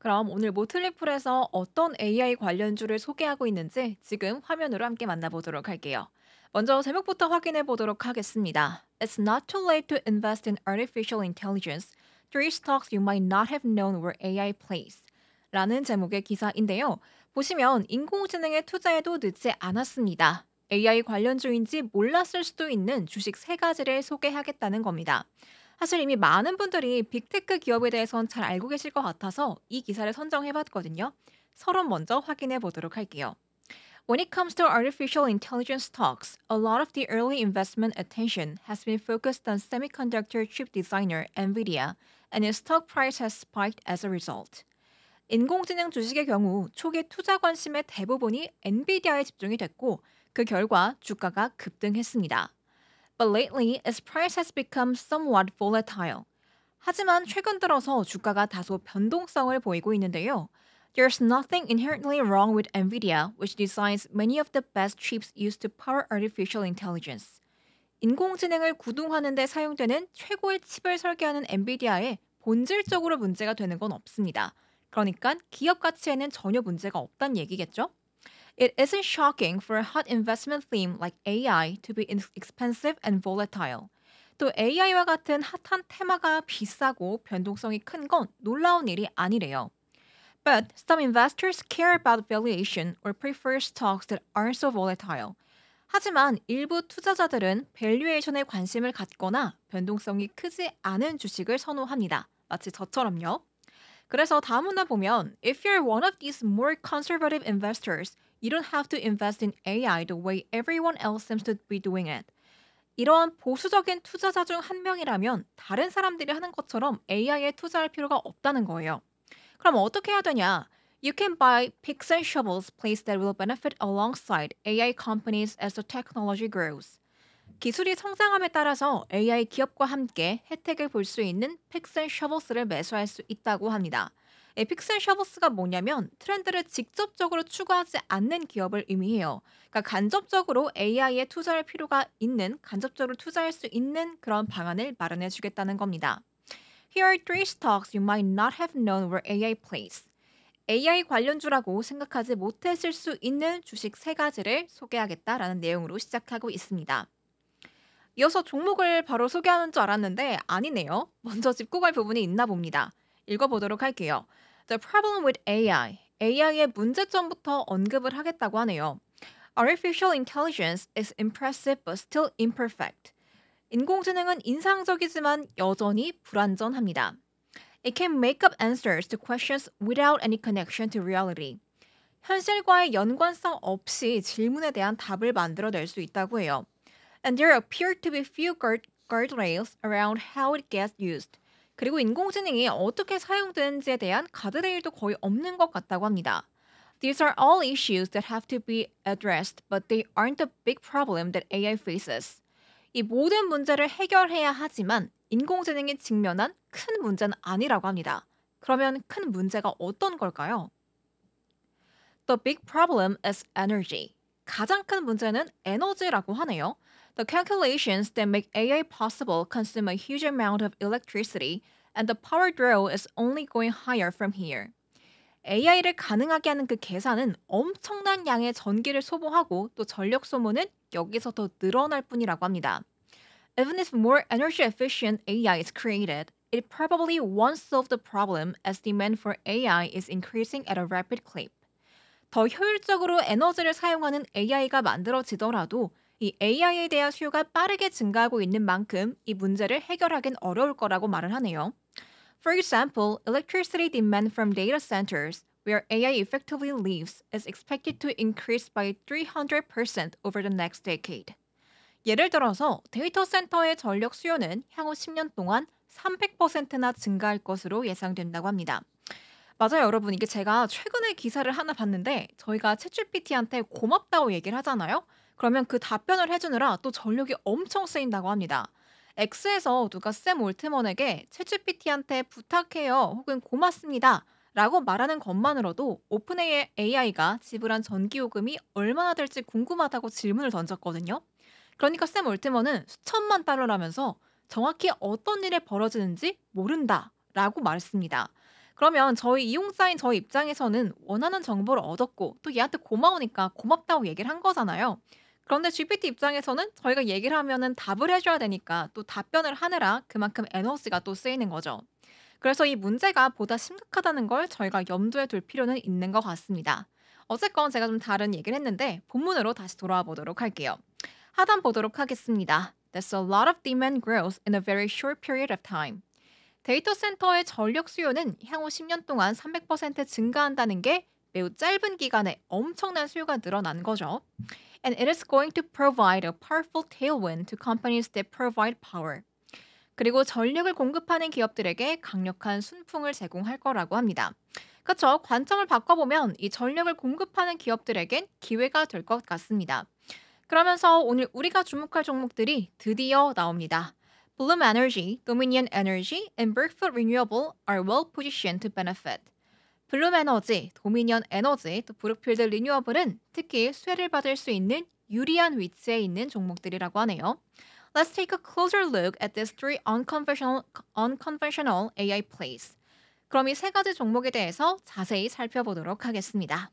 그럼 오늘 모틀리풀에서 어떤 AI 관련주를 소개하고 있는지 지금 화면으로 함께 만나보도록 할게요. 먼저 제목부터 확인해 보도록 하겠습니다. It's not too late to invest in artificial intelligence. Three stocks you might not have known where AI plays. 라는 제목의 기사인데요. 보시면 인공지능에 투자해도 늦지 않았습니다. AI 관련주인지 몰랐을 수도 있는 주식 세 가지를 소개하겠다는 겁니다. 사실 이미 많은 분들이 빅테크 기업에 대해선 잘 알고 계실 것 같아서 이 기사를 선정해봤거든요. 서론 먼저 확인해 보도록 할게요. When it comes to artificial intelligence stocks, a lot of the early investment attention has been focused on semiconductor chip designer NVIDIA, and its stock price has spiked as a result. 인공지능 주식의 경우 초기 투자 관심의 대부분이 엔비디아에 집중이 됐고 그 결과 주가가 급등했습니다. But lately, its price has become somewhat volatile. 하지만 최근 들어서 주가가 다소 변동성을 보이고 있는데요. There's nothing inherently wrong with NVIDIA, which designs many of the best chips used to power artificial intelligence. 인공지능을 구동하는 데 사용되는 최고의 칩을 설계하는 엔비디아에 본질적으로 문제가 되는 건 없습니다. 그러니까 기업 가치에는 전혀 문제가 없다는 얘기겠죠? It isn't shocking for a hot investment theme like AI to be expensive and volatile. 또 AI와 같은 핫한 테마가 비싸고 변동성이 큰 건 놀라운 일이 아니래요. But some investors care about valuation or prefer stocks that aren't so volatile. 하지만 일부 투자자들은 밸류에이션에 관심을 갖거나 변동성이 크지 않은 주식을 선호합니다. 마치 저처럼요. 그래서 다음 문단 보면 If you're one of these more conservative investors, you don't have to invest in AI the way everyone else seems to be doing it. 이러한 보수적인 투자자 중 한 명이라면 다른 사람들이 하는 것처럼 AI에 투자할 필요가 없다는 거예요. 그럼 어떻게 해야 되냐? You can buy picks and shovels plays that will benefit alongside AI companies as the technology grows. 기술이 성장함에 따라서 AI 기업과 함께 혜택을 볼 수 있는 픽스 앤 셔버스를 매수할 수 있다고 합니다. 픽스 앤 셔버스가 뭐냐면 트렌드를 직접적으로 추구하지 않는 기업을 의미해요. 그러니까 간접적으로 AI에 투자할 필요가 있는, 간접적으로 투자할 수 있는 그런 방안을 마련해 주겠다는 겁니다. Here are three stocks you might not have known were AI plays. AI 관련주라고 생각하지 못했을 수 있는 주식 세 가지를 소개하겠다라는 내용으로 시작하고 있습니다. 이어서 종목을 바로 소개하는 줄 알았는데 아니네요. 먼저 짚고 갈 부분이 있나 봅니다. 읽어보도록 할게요. The problem with AI. AI의 문제점부터 언급을 하겠다고 하네요. Artificial intelligence is impressive but still imperfect. 인공지능은 인상적이지만 여전히 불완전합니다. It can make up answers to questions without any connection to reality. 현실과의 연관성 없이 질문에 대한 답을 만들어낼 수 있다고 해요. And there appear to be few guardrails around how it gets used. 그리고 인공지능이 어떻게 사용되는지에 대한 가드레일도 거의 없는 것 같다고 합니다. These are all issues that have to be addressed, but they aren't the big problem that AI faces. 이 모든 문제를 해결해야 하지만 인공지능이 직면한 큰 문제는 아니라고 합니다. 그러면 큰 문제가 어떤 걸까요? The big problem is energy. 가장 큰 문제는 에너지라고 하네요. The calculations that make AI possible consume a huge amount of electricity, and the power draw is only going higher from here. AI를 가능하게 하는 그 계산은 엄청난 양의 전기를 소모하고 또 전력 소모는 여기서 더 늘어날 뿐이라고 합니다. Even if more energy efficient AI is created, it probably won't solve the problem as demand for AI is increasing at a rapid clip. 더 효율적으로 에너지를 사용하는 AI가 만들어지더라도 이 AI에 대한 수요가 빠르게 증가하고 있는 만큼 이 문제를 해결하긴 어려울 거라고 말을 하네요. For example, electricity demand from data centers, where AI effectively lives, is expected to increase by 300% over the next decade. 예를 들어서 데이터 센터의 전력 수요는 향후 10년 동안 300%나 증가할 것으로 예상된다고 합니다. 맞아요, 여러분. 이게 제가 최근에 기사를 하나 봤는데 저희가 챗GPT한테 고맙다고 얘기를 하잖아요. 그러면 그 답변을 해주느라 또 전력이 엄청 쓰인다고 합니다. X에서 누가 샘 올트먼에게 챗GPT한테 부탁해요 혹은 고맙습니다 라고 말하는 것만으로도 오픈 AI가 지불한 전기요금이 얼마나 될지 궁금하다고 질문을 던졌거든요. 그러니까 샘 올트먼은 수천만 달러라면서 정확히 어떤 일이 벌어지는지 모른다 라고 말했습니다. 그러면 저희 이용자인 저희 입장에서는 원하는 정보를 얻었고 또 얘한테 고마우니까 고맙다고 얘기를 한 거잖아요. 그런데 GPT 입장에서는 저희가 얘기를 하면은 답을 해줘야 되니까 또 답변을 하느라 그만큼 에너지가 또 쓰이는 거죠. 그래서 이 문제가 보다 심각하다는 걸 저희가 염두에 둘 필요는 있는 것 같습니다. 어쨌건 제가 좀 다른 얘기를 했는데 본문으로 다시 돌아와 보도록 할게요. 하단 보도록 하겠습니다. That's a lot of demand growth in a very short period of time. 데이터 센터의 전력 수요는 향후 10년 동안 300% 증가한다는 게 매우 짧은 기간에 엄청난 수요가 늘어난 거죠. And it is going to provide a powerful tailwind to companies that provide power. 그리고 전력을 공급하는 기업들에게 강력한 순풍을 제공할 거라고 합니다. 그렇죠. 관점을 바꿔보면 이 전력을 공급하는 기업들에겐 기회가 될 것 같습니다. 그러면서 오늘 우리가 주목할 종목들이 드디어 나옵니다. Bloom Energy, Dominion Energy, and Brookfield Renewable are well positioned to benefit. 블룸 에너지, 도미니언 에너지, 또 브룩필드 리뉴어블은 특히 수혜를 받을 수 있는 유리한 위치에 있는 종목들이라고 하네요. Let's take a closer look at these three unconventional AI plays. 그럼 이 세 가지 종목에 대해서 자세히 살펴보도록 하겠습니다.